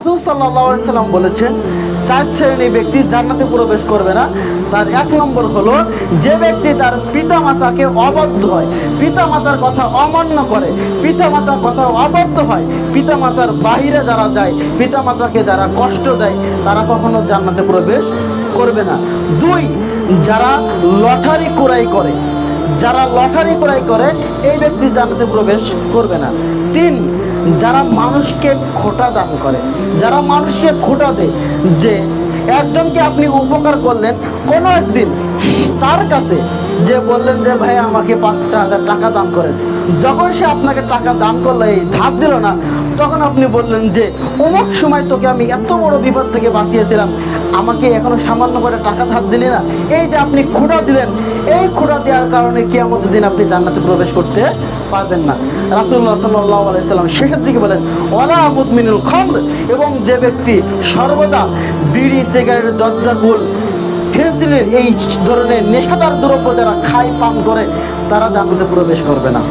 রাসূল সাল্লাল্লাহু আলাইহি সাল্লাম বলেছেন, চার শ্রেণীর ব্যক্তি জান্নাতে প্রবেশ করবে না। তার এক নম্বর হলো যে ব্যক্তি তার পিতামাতাকে অবাধ্য হয়, পিতামাতার কথা অমান্য করে, পিতামাতার কথা অবাধ্য হয়, পিতামাতার বাহিরে যারা যায়, পিতামাতাকে যারা কষ্ট দেয়, তারা কখনো জান্নাতে প্রবেশ করবে না। দুই, যারা লটারি ক্রয় করে, যারা লটারি ক্রয় করে এই ব্যক্তি জান্নাতে প্রবেশ করবে না। তিন, যারা মানুষকে খোঁটা দান করে, যারা মানুষকে খোঁটা দেয়, যে একজনকে আপনি উপকার করলেন, কোনো একদিন তার কাছে যে বললেন যে ভাই আমাকে 5,000 টাকা দান করেন, যখন সে আপনাকে টাকা দান করলো, এই ধার দিল না, তখন আপনি বললেন যে অমুক সময় তোকে আমি এত বড় বিপদ থেকে বাঁচিয়েছিলাম, আমাকে এখনো সামান্য করে টাকা ধার দিলি না। এই যে আপনি খোঁটা দিলেন, এই খোঁটা দেওয়ার কারণে কিয়ামতের দিন আপনি জান্নাতে প্রবেশ করতে পারবেন না। রাসূলুল্লাহ সাল্লাল্লাহু আলাইহি সাল্লাম শেষের দিকে বলেন, ওয়ালা মুদমিনুল খামর, এবং যে ব্যক্তি সর্বদা বিড়ি, সিগারেট, জর্দাকুল, ফেন্সিলের এই ধরনের নেশাদার দ্রব্য যারা খায়, পান করে, তারা জান্নাতে প্রবেশ করবে না।